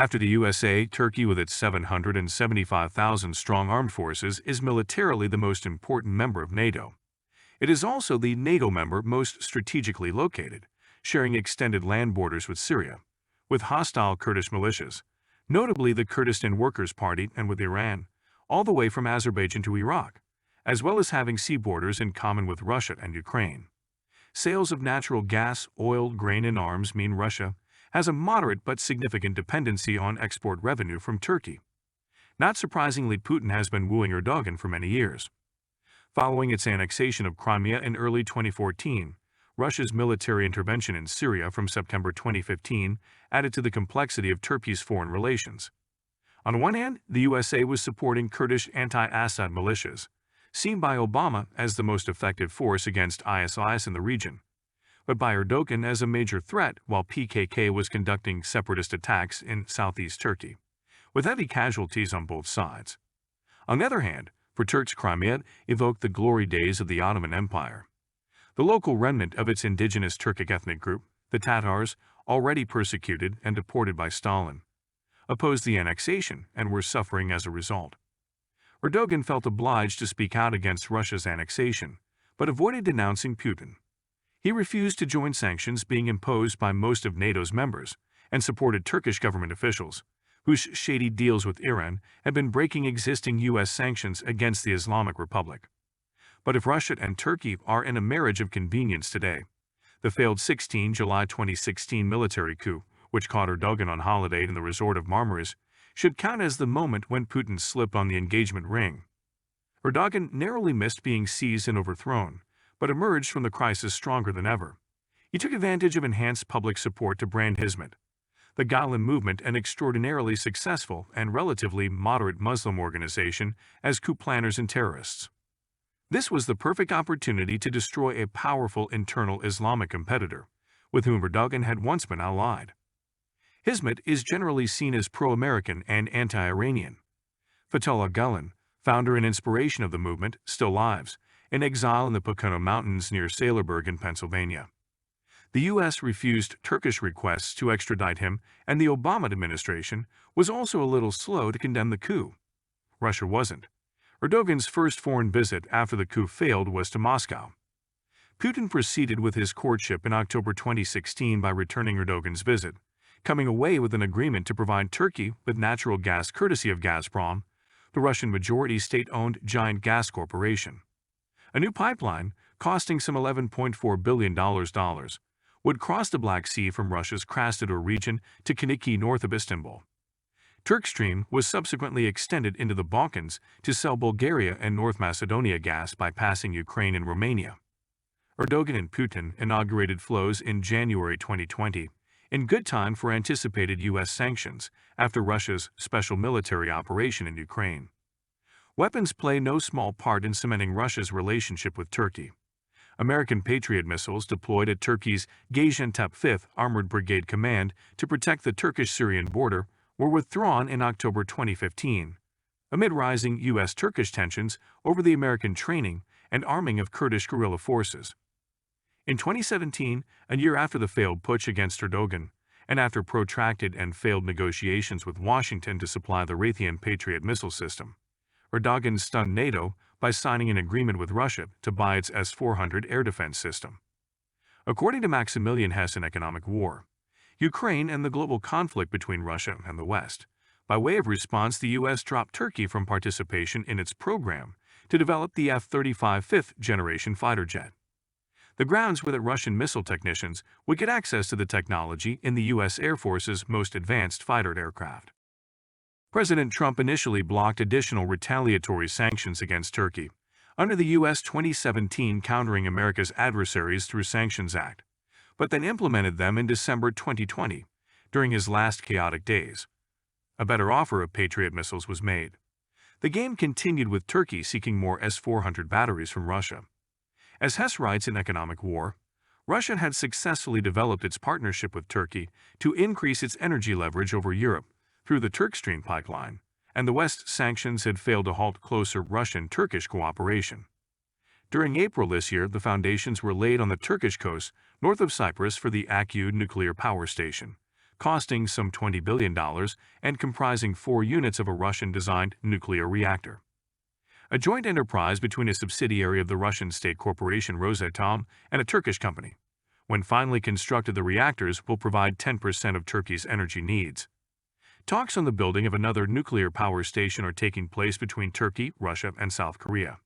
After the USA, Turkey with its 775,000-strong armed forces is militarily the most important member of NATO. It is also the NATO member most strategically located, sharing extended land borders with Syria, with hostile Kurdish militias, notably the Kurdistan Workers' Party, and with Iran, all the way from Azerbaijan to Iraq, as well as having sea borders in common with Russia and Ukraine. Sales of natural gas, oil, grain, and arms mean Russia has a moderate but significant dependency on export revenue from Turkey. Not surprisingly, Putin has been wooing Erdogan for many years. Following its annexation of Crimea in early 2014, Russia's military intervention in Syria from September 2015 added to the complexity of Turkey's foreign relations. On one hand, the USA was supporting Kurdish anti-Assad militias, seen by Obama as the most effective force against ISIS in the region, but by Erdogan as a major threat while PKK was conducting separatist attacks in southeast Turkey, with heavy casualties on both sides. On the other hand, for Turks, Crimea evoked the glory days of the Ottoman Empire. The local remnant of its indigenous Turkic ethnic group, the Tatars, already persecuted and deported by Stalin, opposed the annexation and were suffering as a result. Erdogan felt obliged to speak out against Russia's annexation, but avoided denouncing Putin. He refused to join sanctions being imposed by most of NATO's members and supported Turkish government officials, whose shady deals with Iran had been breaking existing U.S. sanctions against the Islamic Republic. But if Russia and Turkey are in a marriage of convenience today, the failed July 2016 military coup, which caught Erdogan on holiday in the resort of Marmaris, should count as the moment when Putin slipped on the engagement ring. Erdogan narrowly missed being seized and overthrown, but emerged from the crisis stronger than ever. He took advantage of enhanced public support to brand Hizmet, the Gulen movement, an extraordinarily successful and relatively moderate Muslim organization, as coup planners and terrorists. This was the perfect opportunity to destroy a powerful internal Islamic competitor, with whom Erdogan had once been allied. Hizmet is generally seen as pro-American and anti-Iranian. Fethullah Gulen, founder and inspiration of the movement, still lives, in exile in the Pocono Mountains near Saylorburg in Pennsylvania. The U.S. refused Turkish requests to extradite him, and the Obama administration was also a little slow to condemn the coup. Russia wasn't. Erdogan's first foreign visit after the coup failed was to Moscow. Putin proceeded with his courtship in October 2016 by returning Erdogan's visit, coming away with an agreement to provide Turkey with natural gas courtesy of Gazprom, the Russian majority state-owned giant gas corporation. A new pipeline, costing some $11.4 billion, would cross the Black Sea from Russia's Krasnodar region to Kiniki north of Istanbul. Turkstream was subsequently extended into the Balkans to sell Bulgaria and North Macedonia gas bypassing Ukraine and Romania. Erdogan and Putin inaugurated flows in January 2020, in good time for anticipated U.S. sanctions after Russia's special military operation in Ukraine. Weapons play no small part in cementing Russia's relationship with Turkey. American Patriot missiles deployed at Turkey's Gaziantep 5th Armored Brigade Command to protect the Turkish-Syrian border were withdrawn in October 2015, amid rising U.S.-Turkish tensions over the American training and arming of Kurdish guerrilla forces. In 2017, a year after the failed putsch against Erdogan, and after protracted and failed negotiations with Washington to supply the Raytheon Patriot missile system, Erdogan stunned NATO by signing an agreement with Russia to buy its S-400 air defense system. According to Maximilian Hess in Economic War, Ukraine and the global conflict between Russia and the West, by way of response, the U.S. dropped Turkey from participation in its program to develop the F-35 fifth-generation fighter jet. The grounds were that Russian missile technicians would get access to the technology in the U.S. Air Force's most advanced fighter aircraft. President Trump initially blocked additional retaliatory sanctions against Turkey under the U.S. 2017 Countering America's Adversaries Through Sanctions Act, but then implemented them in December 2020, during his last chaotic days. A better offer of Patriot missiles was made. The game continued with Turkey seeking more S-400 batteries from Russia. As Hess writes in Economic War, Russia had successfully developed its partnership with Turkey to increase its energy leverage over Europe through the Turkstream pipeline, and the West's sanctions had failed to halt closer Russian-Turkish cooperation. During April this year, the foundations were laid on the Turkish coast north of Cyprus for the Akyud nuclear power station, costing some $20 billion and comprising 4 units of a Russian-designed nuclear reactor. A joint enterprise between a subsidiary of the Russian state corporation Rosatom and a Turkish company. When finally constructed, the reactors will provide 10% of Turkey's energy needs. Talks on the building of another nuclear power station are taking place between Turkey, Russia, and South Korea.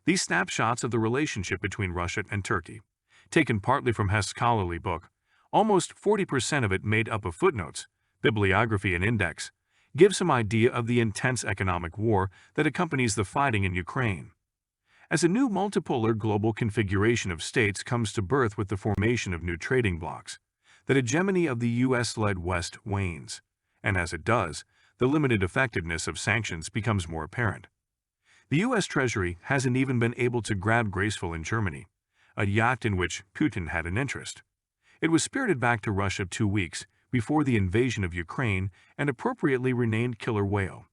These snapshots of the relationship between Russia and Turkey, taken partly from Hess' scholarly book, almost 40% of it made up of footnotes, bibliography, and index, give some idea of the intense economic war that accompanies the fighting in Ukraine. As a new multipolar global configuration of states comes to birth with the formation of new trading blocs, the hegemony of the U.S.-led West wanes, and as it does, the limited effectiveness of sanctions becomes more apparent. The U.S. Treasury hasn't even been able to grab graceful in Germany, a yacht in which Putin had an interest. It was spirited back to Russia 2 weeks before the invasion of Ukraine and appropriately renamed Killer Whale.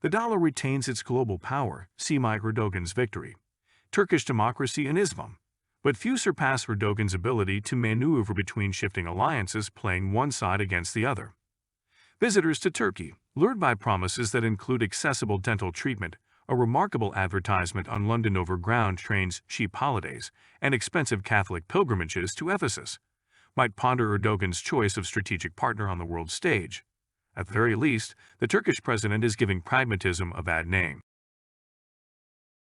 The dollar retains its global power, see Erdogan's victory, Turkish democracy and Islam, but few surpass Erdogan's ability to maneuver between shifting alliances, playing one side against the other. Visitors to Turkey, lured by promises that include accessible dental treatment, a remarkable advertisement on London Overground trains, cheap holidays, and expensive Catholic pilgrimages to Ephesus, might ponder Erdogan's choice of strategic partner on the world stage. At the very least, the Turkish president is giving pragmatism a bad name.